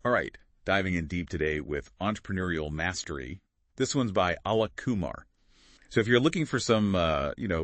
All right, diving in deep today with Entrepreneurial Mastery. This one's by Alok Kumar. So if you're looking for some,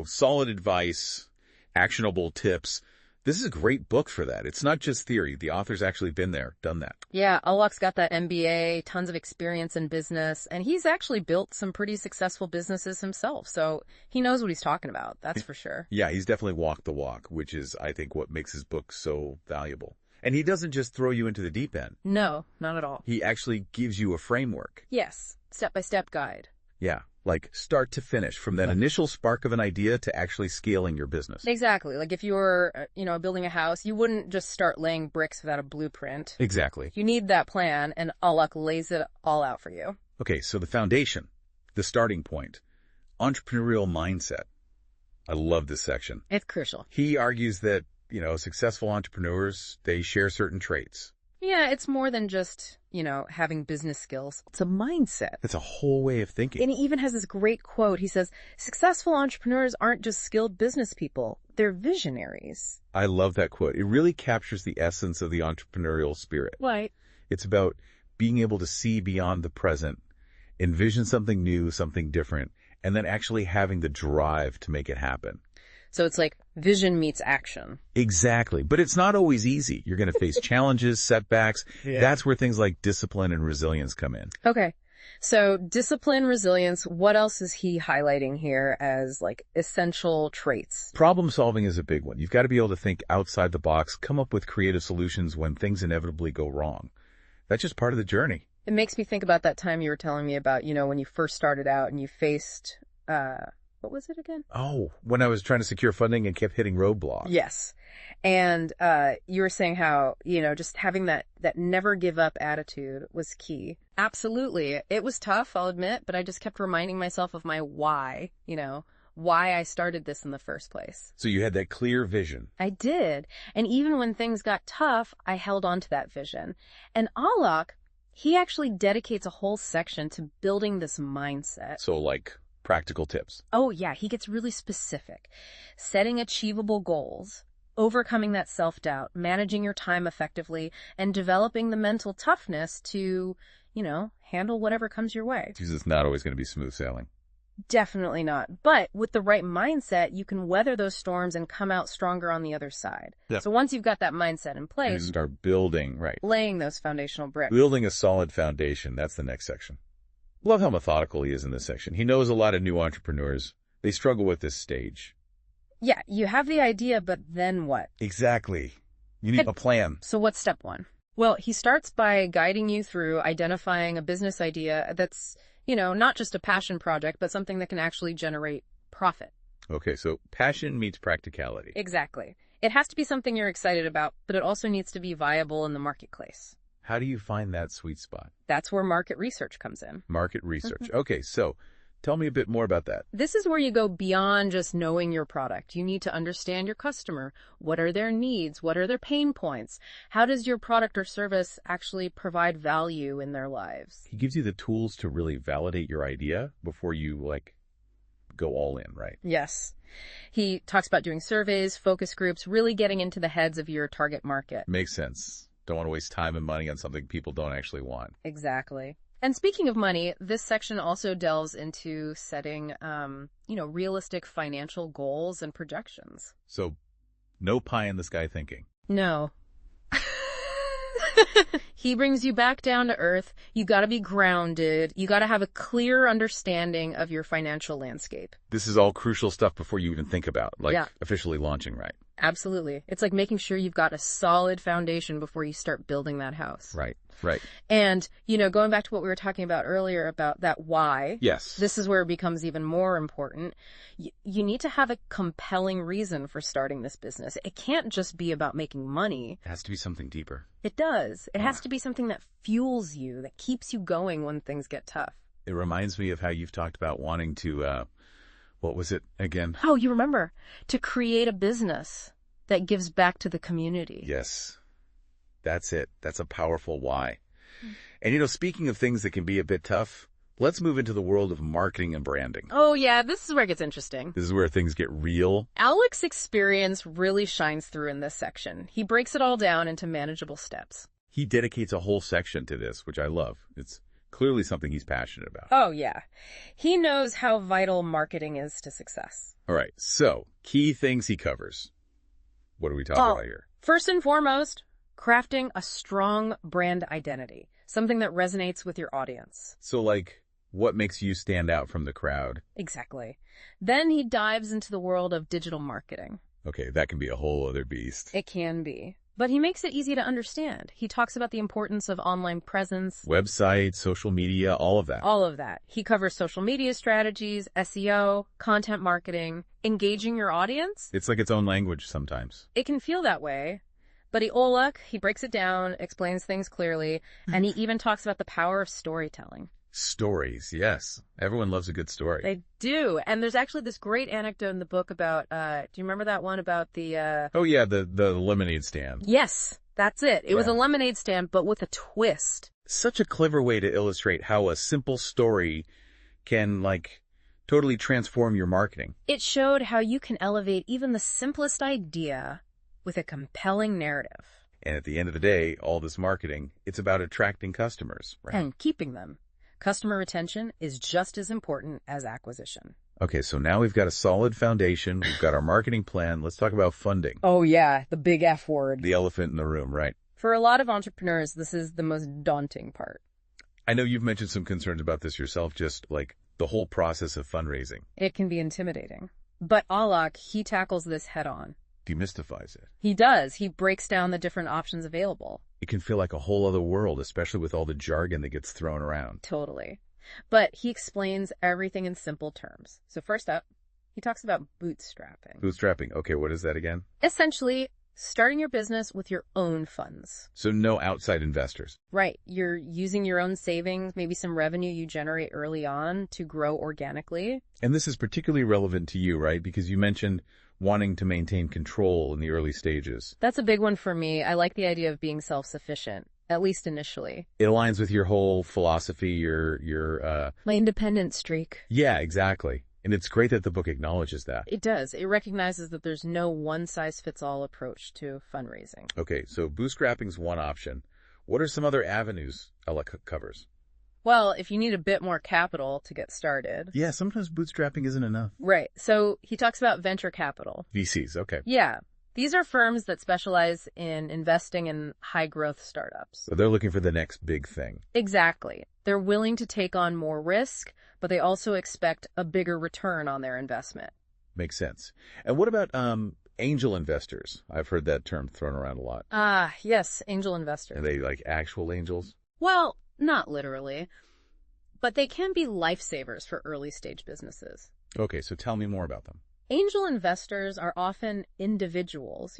solid advice, actionable tips, this is a great book for that. It's not just theory. The author's actually been there, done that. Yeah, Alok's got that MBA, tons of experience in business, and he's actually built some pretty successful businesses himself. So he knows what he's talking about, that's for sure. Yeah, he's definitely walked the walk, which is, I think, what makes his book so valuable. And he doesn't just throw you into the deep end. No, not at all. He actually gives you a framework. Yes, step-by-step guide. Yeah, like start to finish, from that initial spark of an idea to actually scaling your business. Exactly. Like if you were, building a house, you wouldn't just start laying bricks without a blueprint. Exactly. You need that plan, and Alok lays it all out for you. Okay, so the foundation, the starting point, entrepreneurial mindset. I love this section. It's crucial. He argues that, successful entrepreneurs, they share certain traits. Yeah, it's more than just, having business skills. It's a mindset. It's a whole way of thinking. And he even has this great quote. He says, successful entrepreneurs aren't just skilled business people. They're visionaries. I love that quote. It really captures the essence of the entrepreneurial spirit. Right. It's about being able to see beyond the present, envision something new, something different, and then actually having the drive to make it happen. So it's like vision meets action. Exactly. But it's not always easy. You're going to face challenges, setbacks. Yeah. That's where things like discipline and resilience come in. Okay. So discipline, resilience, what else is he highlighting here as essential traits? Problem solving is a big one. You've got to be able to think outside the box, come up with creative solutions when things inevitably go wrong. That's just part of the journey. It makes me think about that time you were telling me about, when you first started out and you faced, what was it again? Oh, when I was trying to secure funding and kept hitting roadblocks. Yes. And you were saying how, just having that never give up attitude was key. Absolutely. It was tough, I'll admit, but I just kept reminding myself of my why, why I started this in the first place. So you had that clear vision. I did. And even when things got tough, I held on to that vision. And Alok, he actually dedicates a whole section to building this mindset. So practical tips. Oh, yeah. He gets really specific. Setting achievable goals, overcoming that self-doubt, managing your time effectively, and developing the mental toughness to, handle whatever comes your way. Because it's not always going to be smooth sailing. Definitely not. But with the right mindset, you can weather those storms and come out stronger on the other side. Yep. So once you've got that mindset in place, you start building, right. Laying those foundational bricks. Building a solid foundation. That's the next section. Love how methodical he is in this section. He knows a lot of new entrepreneurs. They struggle with this stage. Yeah, you have the idea, but then what? Exactly. You need a plan. So what's step one? Well, he starts by guiding you through identifying a business idea that's, not just a passion project, but something that can actually generate profit. Okay, so passion meets practicality. Exactly. It has to be something you're excited about, but it also needs to be viable in the marketplace. How do you find that sweet spot? That's where market research comes in. Market research. Mm-hmm. Okay, so tell me a bit more about that. This is where you go beyond just knowing your product. You need to understand your customer. What are their needs? What are their pain points? How does your product or service actually provide value in their lives? He gives you the tools to really validate your idea before you, go all in, right? Yes. He talks about doing surveys, focus groups, really getting into the heads of your target market. Makes sense. Don't want to waste time and money on something people don't actually want. Exactly. And speaking of money, this section also delves into setting, realistic financial goals and projections. So no pie in the sky thinking. No. He brings you back down to earth. You got to be grounded. You got to have a clear understanding of your financial landscape. This is all crucial stuff before you even think about, officially launching, right? Absolutely. It's like making sure you've got a solid foundation before you start building that house. Right. And, going back to what we were talking about earlier about that why. Yes. This is where it becomes even more important. You need to have a compelling reason for starting this business. It can't just be about making money. It has to be something deeper. It does. It has to be something that fuels you, that keeps you going when things get tough. It reminds me of how you've talked about wanting to, what was it again? Oh, you remember. To create a business that gives back to the community. Yes. That's it. That's a powerful why. And, speaking of things that can be a bit tough, let's move into the world of marketing and branding. Oh, yeah. This is where it gets interesting. This is where things get real. Alok's experience really shines through in this section. He breaks it all down into manageable steps. he dedicates a whole section to this, which I love. It's clearly something he's passionate about. Oh, yeah. He knows how vital marketing is to success. All right, so key things he covers. What are we talking about here? First and foremost, crafting a strong brand identity, something that resonates with your audience. So, like, what makes you stand out from the crowd? Exactly. Then he dives into the world of digital marketing. Okay, that can be a whole other beast. It can be. But he makes it easy to understand. He talks about the importance of online presence. Website, social media, all of that. All of that. He covers social media strategies, SEO, content marketing, engaging your audience. It's like its own language sometimes. It can feel that way. But Alok, he breaks it down, explains things clearly, and he even talks about the power of storytelling. Stories, yes. Everyone loves a good story. They do. And there's actually this great anecdote in the book about, do you remember that one about the... Oh, yeah, the lemonade stand. Yes, that's it. It was a lemonade stand, but with a twist. Such a clever way to illustrate how a simple story can, like, totally transform your marketing. It showed how you can elevate even the simplest idea with a compelling narrative. And at the end of the day, all this marketing, it's about attracting customers, right? And keeping them. Customer retention is just as important as acquisition. Okay, so now we've got a solid foundation. We've got our marketing plan. Let's talk about funding. Oh, yeah, the big F word. The elephant in the room, right? For a lot of entrepreneurs, this is the most daunting part. I know you've mentioned some concerns about this yourself, just like the whole process of fundraising. It can be intimidating. But Alok, he tackles this head on. Demystifies it. He does. He breaks down the different options available. It can feel like a whole other world, especially with all the jargon that gets thrown around. Totally. But he explains everything in simple terms. So first up, he talks about bootstrapping. Bootstrapping. Okay, what is that again? Essentially, starting your business with your own funds. So no outside investors. Right. You're using your own savings, maybe some revenue you generate early on to grow organically. And this is particularly relevant to you, right? Because you mentioned wanting to maintain control in the early stages. That's a big one for me. I like the idea of being self-sufficient, at least initially. It aligns with your whole philosophy, your My independent streak. Yeah, exactly. And it's great that the book acknowledges that. It does. It recognizes that there's no one-size-fits-all approach to fundraising. Okay, so bootstrapping's one option. What are some other avenues Alok covers? Well, if you need a bit more capital to get started. Yeah, sometimes bootstrapping isn't enough. Right. So he talks about venture capital. VCs, okay. Yeah. These are firms that specialize in investing in high-growth startups. So they're looking for the next big thing. Exactly. They're willing to take on more risk, but they also expect a bigger return on their investment. Makes sense. And what about angel investors? I've heard that term thrown around a lot. Ah, yes, angel investors. Are they like actual angels? Well, not literally, but they can be lifesavers for early-stage businesses. Okay, so tell me more about them. Angel investors are often individuals,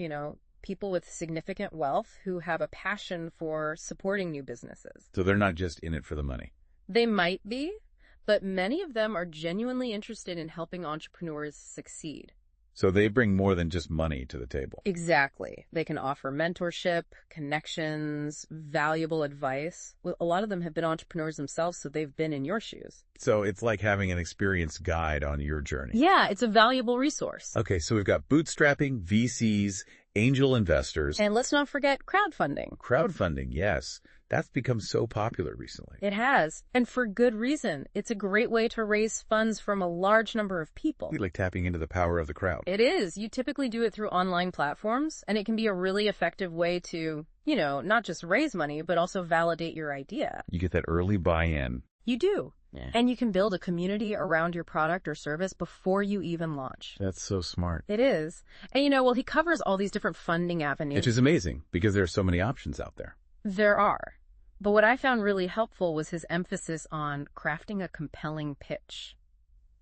people with significant wealth who have a passion for supporting new businesses. So they're not just in it for the money. They might be, but many of them are genuinely interested in helping entrepreneurs succeed. So they bring more than just money to the table. Exactly. They can offer mentorship, connections, valuable advice. Well, a lot of them have been entrepreneurs themselves, so they've been in your shoes. So it's like having an experienced guide on your journey. Yeah, it's a valuable resource. Okay, so we've got bootstrapping, VCs, angel investors. And let's not forget crowdfunding. Crowdfunding, yes. That's become so popular recently. It has, and for good reason. It's a great way to raise funds from a large number of people. Like tapping into the power of the crowd. It is. You typically do it through online platforms, and it can be a really effective way to, not just raise money, but also validate your idea. You get that early buy-in. You do. Yeah. And you can build a community around your product or service before you even launch. That's so smart. It is. And he covers all these different funding avenues. Which is amazing, because there are so many options out there. There are. But what I found really helpful was his emphasis on crafting a compelling pitch.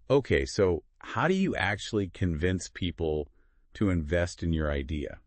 Okay, so how do you actually convince people to invest in your idea?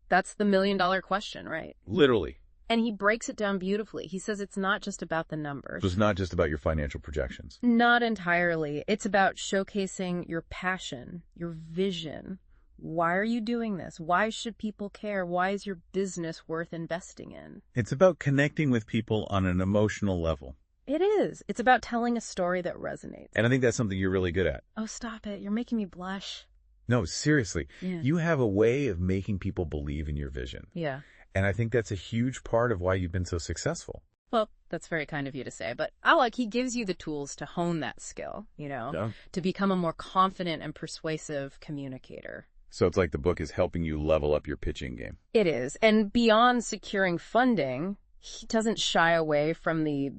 That's the million-dollar question, right? Literally. And he breaks it down beautifully. He says it's not just about the numbers. So it's not just about your financial projections. Not entirely. It's about showcasing your passion, your vision. Why are you doing this? Why should people care? Why is your business worth investing in? It's about connecting with people on an emotional level. It is. It's about telling a story that resonates. And I think that's something you're really good at. Oh, stop it. You're making me blush. No, seriously. Yeah. You have a way of making people believe in your vision. Yeah. And I think that's a huge part of why you've been so successful. Well, that's very kind of you to say, but Alok, he gives you the tools to hone that skill, Yeah. to become a more confident and persuasive communicator. So it's like the book is helping you level up your pitching game. It is. And beyond securing funding, he doesn't shy away from the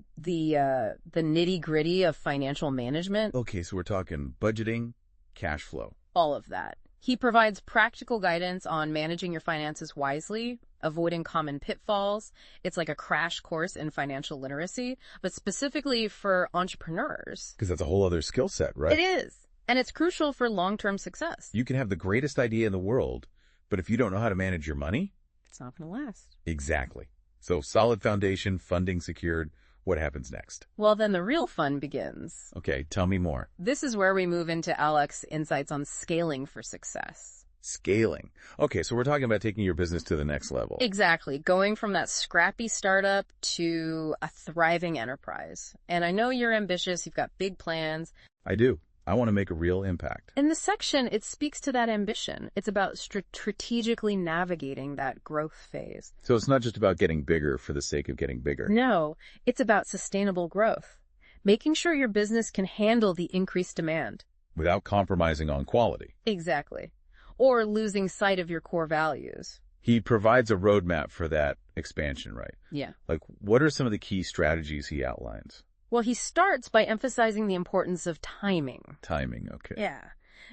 nitty-gritty of financial management. Okay, so we're talking budgeting, cash flow. All of that. He provides practical guidance on managing your finances wisely, avoiding common pitfalls. It's like a crash course in financial literacy, but specifically for entrepreneurs. Because that's a whole other skill set, right? It is. And it's crucial for long-term success. You can have the greatest idea in the world, but if you don't know how to manage your money, It's not going to last. exactly. So solid foundation, funding secured. What happens next? Well, then the real fun begins. Okay, tell me more. This is where we move into Alok's insights on scaling for success. Scaling. Okay, so we're talking about taking your business to the next level. Exactly. Going from that scrappy startup to a thriving enterprise. And I know you're ambitious. You've got big plans. I do. I want to make a real impact. In this section, it speaks to that ambition. It's about strategically navigating that growth phase. So it's not just about getting bigger for the sake of getting bigger. No, it's about sustainable growth. Making sure your business can handle the increased demand. Without compromising on quality. Exactly. Or losing sight of your core values. He provides a roadmap for that expansion, right? Yeah. Like, what are some of the key strategies he outlines? Well, he starts by emphasizing the importance of timing. Timing, okay. Yeah.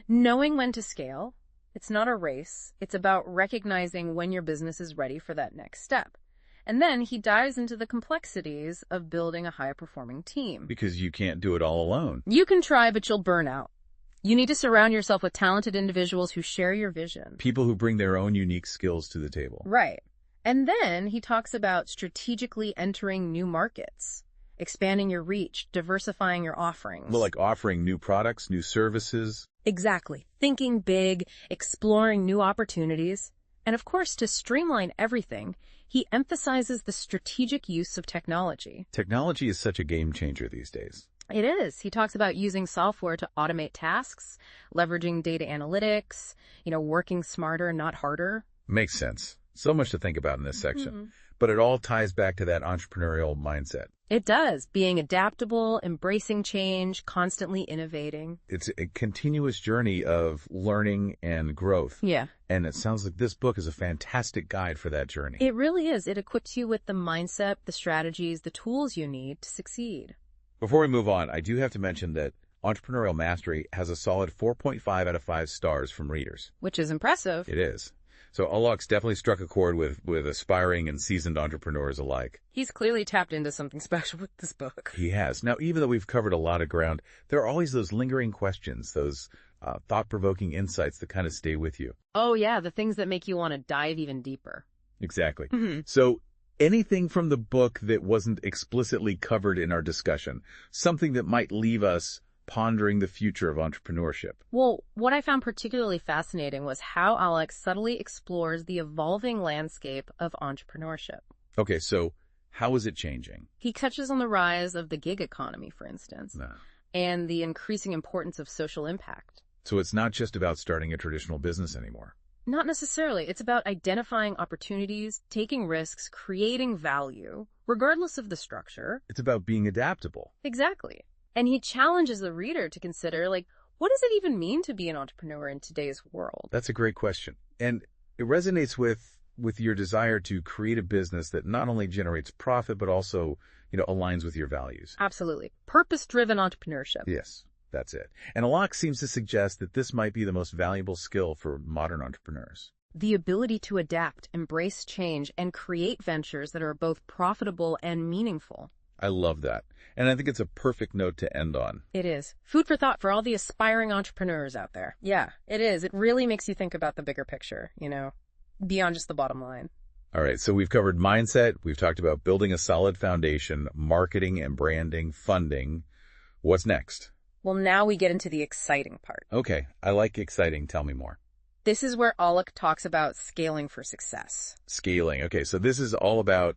Knowing when to scale. It's not a race. It's about recognizing when your business is ready for that next step. And then he dives into the complexities of building a high-performing team. Because you can't do it all alone. You can try, but you'll burn out. You need to surround yourself with talented individuals who share your vision. People who bring their own unique skills to the table. Right. And then he talks about strategically entering new markets, expanding your reach, diversifying your offerings. Well, like offering new products, new services. Exactly. Thinking big, exploring new opportunities. And of course, to streamline everything, he emphasizes the strategic use of technology. Technology is such a game changer these days. It is. He talks about using software to automate tasks, leveraging data analytics, working smarter, not harder. Makes sense. So much to think about in this section. But it all ties back to that entrepreneurial mindset. It does. Being adaptable, embracing change, constantly innovating. It's a continuous journey of learning and growth. Yeah. And it sounds like this book is a fantastic guide for that journey. It really is. It equips you with the mindset, the strategies, the tools you need to succeed. Before we move on, I do have to mention that Entrepreneurial Mastery has a solid 4.5 out of 5 stars from readers. Which is impressive. It is. So Alok's definitely struck a chord with aspiring and seasoned entrepreneurs alike. He's clearly tapped into something special with this book. He has. Now, even though we've covered a lot of ground, there are always those lingering questions, those thought-provoking insights that kind of stay with you. Oh, yeah, the things that make you want to dive even deeper. Exactly. So anything from the book that wasn't explicitly covered in our discussion, something that might leave us pondering the future of entrepreneurship. Well, what I found particularly fascinating was how Alok subtly explores the evolving landscape of entrepreneurship. Okay, so how is it changing? He touches on the rise of the gig economy, for instance, No. and the increasing importance of social impact. So it's not just about starting a traditional business anymore. Not necessarily. It's about identifying opportunities, taking risks, creating value, regardless of the structure. It's about being adaptable. Exactly. And he challenges the reader to consider, what does it even mean to be an entrepreneur in today's world? That's a great question. And it resonates with your desire to create a business that not only generates profit, but also, aligns with your values. Absolutely. Purpose-driven entrepreneurship. Yes, that's it. And Alok seems to suggest that this might be the most valuable skill for modern entrepreneurs. The ability to adapt, embrace change, and create ventures that are both profitable and meaningful. I love that. And I think it's a perfect note to end on. It is. Food for thought for all the aspiring entrepreneurs out there. Yeah, it is. It really makes you think about the bigger picture, beyond just the bottom line. All right, so we've covered mindset. We've talked about building a solid foundation, marketing and branding, funding. What's next? Well, now we get into the exciting part. Okay, I like exciting. Tell me more. This is where Alok talks about scaling for success. Scaling. Okay, so this is all about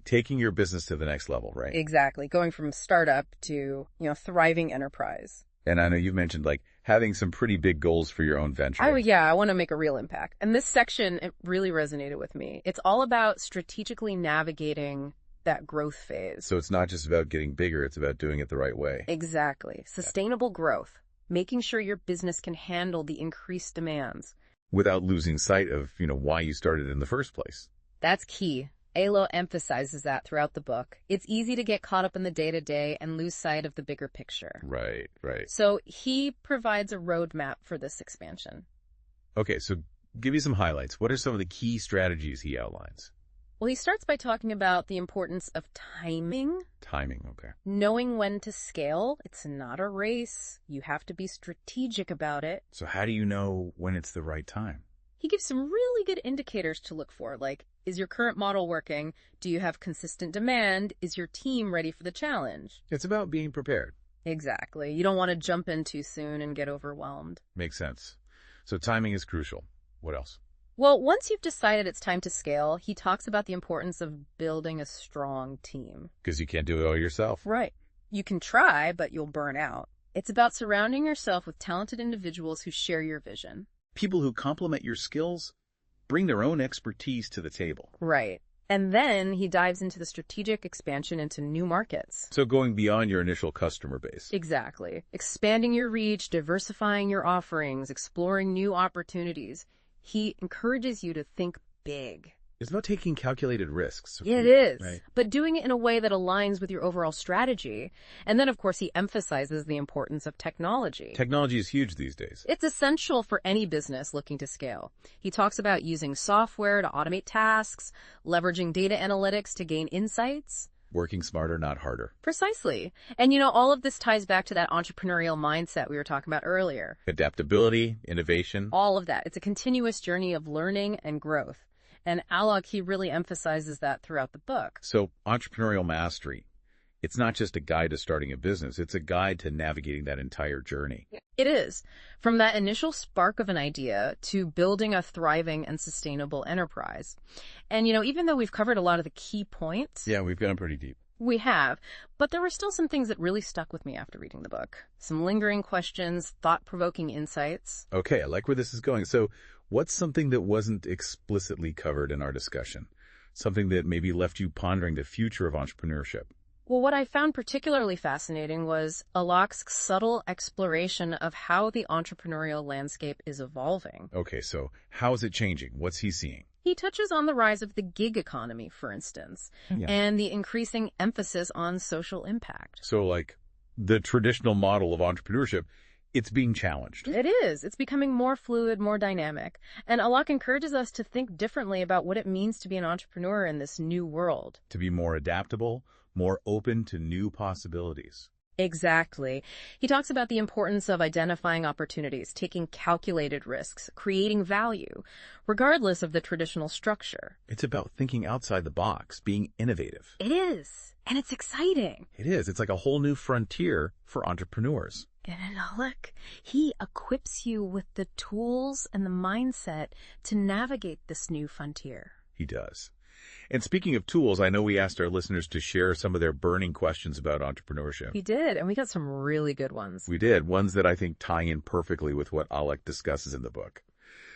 taking your business to the next level, right? Exactly. Going from startup to, thriving enterprise. And I know you've mentioned like having some pretty big goals for your own venture. I want to make a real impact. And this section, it really resonated with me. It's all about strategically navigating that growth phase. So it's not just about getting bigger, it's about doing it the right way. Exactly. Sustainable growth, making sure your business can handle the increased demands. Without losing sight of, why you started in the first place. That's key. Alok emphasizes that throughout the book. It's easy to get caught up in the day-to-day and lose sight of the bigger picture. Right. So he provides a roadmap for this expansion. Okay, so give me some highlights. What are some of the key strategies he outlines? Well, he starts by talking about the importance of timing. Timing, okay. Knowing when to scale. It's not a race. You have to be strategic about it. So how do you know when it's the right time? He gives some really good indicators to look for, like, is your current model working? Do you have consistent demand? Is your team ready for the challenge? It's about being prepared. Exactly. You don't want to jump in too soon and get overwhelmed. Makes sense. So timing is crucial. What else? Well, once you've decided it's time to scale, he talks about the importance of building a strong team. Because you can't do it all yourself. Right. You can try, but you'll burn out. It's about surrounding yourself with talented individuals who share your vision. People who complement your skills, bring their own expertise to the table. Right. And then he dives into the strategic expansion into new markets. So going beyond your initial customer base. Exactly. Expanding your reach, diversifying your offerings, exploring new opportunities. He encourages you to think big. It's about taking calculated risks. It is, right? But doing it in a way that aligns with your overall strategy. And then, of course, he emphasizes the importance of technology. Technology is huge these days. It's essential for any business looking to scale. He talks about using software to automate tasks, leveraging data analytics to gain insights. Working smarter, not harder. Precisely. And all of this ties back to that entrepreneurial mindset we were talking about earlier. Adaptability, innovation. All of that. It's a continuous journey of learning and growth. And Alok, he really emphasizes that throughout the book. So Entrepreneurial Mastery, it's not just a guide to starting a business. It's a guide to navigating that entire journey. It is. From that initial spark of an idea to building a thriving and sustainable enterprise. And, even though we've covered a lot of the key points. Yeah, we've gone pretty deep. We have. But there were still some things that really stuck with me after reading the book. Some lingering questions, thought-provoking insights. Okay, I like where this is going. So what's something that wasn't explicitly covered in our discussion? Something that maybe left you pondering the future of entrepreneurship? Well, what I found particularly fascinating was Alok's subtle exploration of how the entrepreneurial landscape is evolving. Okay, so how is it changing? What's he seeing? He touches on the rise of the gig economy, for instance, and the increasing emphasis on social impact. So like the traditional model of entrepreneurship, it's being challenged. It is. It's becoming more fluid, more dynamic. And Alok encourages us to think differently about what it means to be an entrepreneur in this new world. To be more adaptable, more open to new possibilities. Exactly. He talks about the importance of identifying opportunities, taking calculated risks, creating value, regardless of the traditional structure. It's about thinking outside the box, being innovative. It is. And it's exciting. It is. It's like a whole new frontier for entrepreneurs. And Alok, he equips you with the tools and the mindset to navigate this new frontier. He does. And speaking of tools, I know we asked our listeners to share some of their burning questions about entrepreneurship. We did, and we got some really good ones. We did, ones that I think tie in perfectly with what Alok discusses in the book.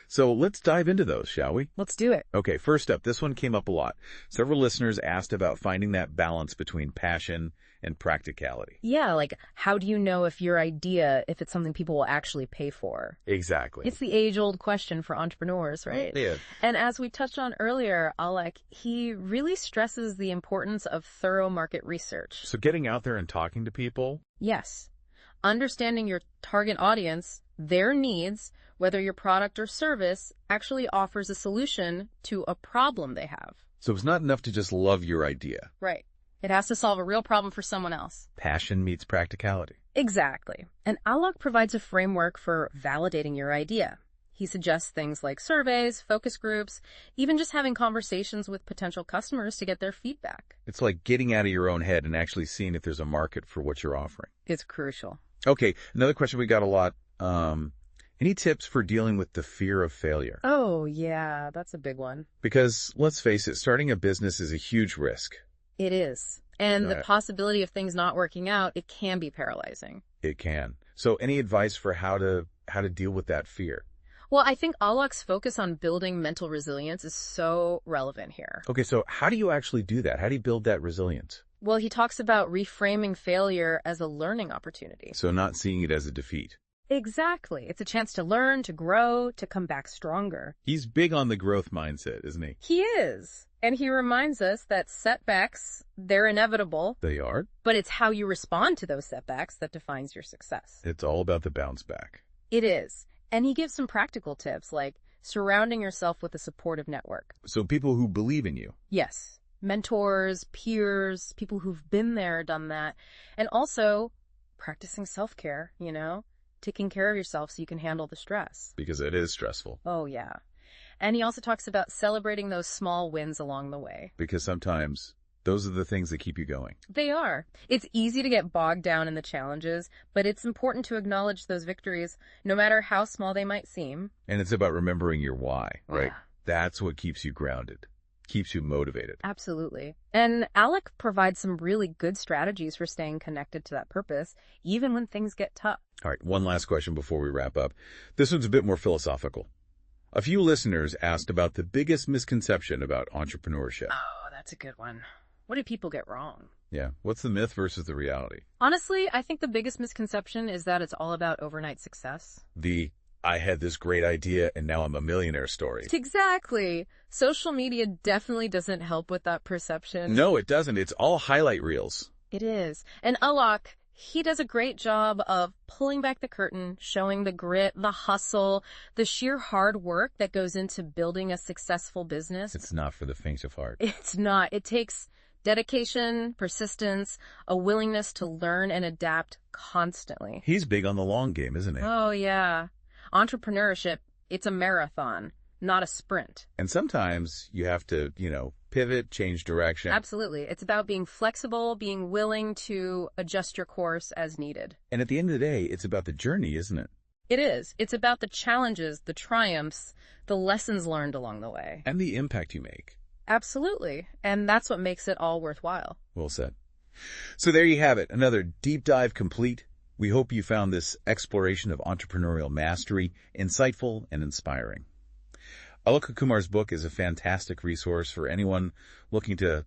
So let's dive into those, shall we? Let's do it. Okay, first up, this one came up a lot. Several listeners asked about finding that balance between passion and practicality. Yeah, like how do you know if your idea, if it's something people will actually pay for? Exactly. It's the age-old question for entrepreneurs, right? Yeah. And as we touched on earlier, Alok, he really stresses the importance of thorough market research. So getting out there and talking to people? Yes. Understanding your target audience, their needs, whether your product or service actually offers a solution to a problem they have. So it's not enough to just love your idea. Right. It has to solve a real problem for someone else. Passion meets practicality. Exactly. And Alok provides a framework for validating your idea. He suggests things like surveys, focus groups, even just having conversations with potential customers to get their feedback. It's like getting out of your own head and actually seeing if there's a market for what you're offering. It's crucial. Okay, another question we got a lot. Any tips for dealing with the fear of failure? Oh, yeah, that's a big one. Because let's face it, starting a business is a huge risk. It is. And the possibility of things not working out, it can be paralyzing. It can. So any advice for how to deal with that fear? Well, I think Alok's focus on building mental resilience is so relevant here. Okay, so how do you actually do that? How do you build that resilience? Well, he talks about reframing failure as a learning opportunity. So not seeing it as a defeat. Exactly. It's a chance to learn, to grow, to come back stronger. He's big on the growth mindset, isn't he? He is. And he reminds us that setbacks, they're inevitable, They are. but it's how you respond to those setbacks that defines your success. It's all about the bounce back. It is. And he gives some practical tips like surrounding yourself with a supportive network. So people who believe in you. Yes. Mentors, peers, people who've been there, done that. And also practicing self-care, taking care of yourself so you can handle the stress. Because it is stressful. Oh, yeah. And he also talks about celebrating those small wins along the way. Because sometimes those are the things that keep you going. They are. It's easy to get bogged down in the challenges, but it's important to acknowledge those victories, no matter how small they might seem. And it's about remembering your why, right? Yeah. That's what keeps you grounded, keeps you motivated. Absolutely. And Alok provides some really good strategies for staying connected to that purpose, even when things get tough. All right, one last question before we wrap up. This one's a bit more philosophical. A few listeners asked about the biggest misconception about entrepreneurship. Oh, that's a good one. What do people get wrong? Yeah, what's the myth versus the reality? Honestly, I think the biggest misconception is that it's all about overnight success. I had this great idea and now I'm a millionaire story. Exactly. Social media definitely doesn't help with that perception. No, it doesn't. It's all highlight reels. It is. And Alok, he does a great job of pulling back the curtain, showing the grit, the hustle, the sheer hard work that goes into building a successful business. It's not for the faint of heart. It's not. It takes dedication, persistence, a willingness to learn and adapt constantly. He's big on the long game, isn't he? Oh, yeah. Entrepreneurship, it's a marathon, not a sprint. And sometimes you have to, pivot, change direction. Absolutely. It's about being flexible, being willing to adjust your course as needed. And at the end of the day, it's about the journey, isn't it? It is. It's about the challenges, the triumphs, the lessons learned along the way. And the impact you make. Absolutely. And that's what makes it all worthwhile. Well said. So there you have it. Another deep dive complete. We hope you found this exploration of entrepreneurial mastery insightful and inspiring. Alok Kumar's book is a fantastic resource for anyone looking to,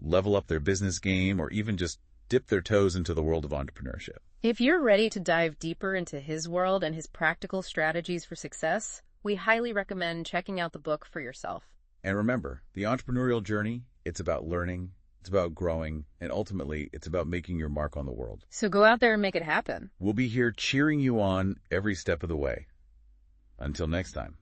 level up their business game or even just dip their toes into the world of entrepreneurship. If you're ready to dive deeper into his world and his practical strategies for success, we highly recommend checking out the book for yourself. And remember, the entrepreneurial journey, it's about learning, it's about growing, and ultimately, it's about making your mark on the world. So go out there and make it happen. We'll be here cheering you on every step of the way. Until next time.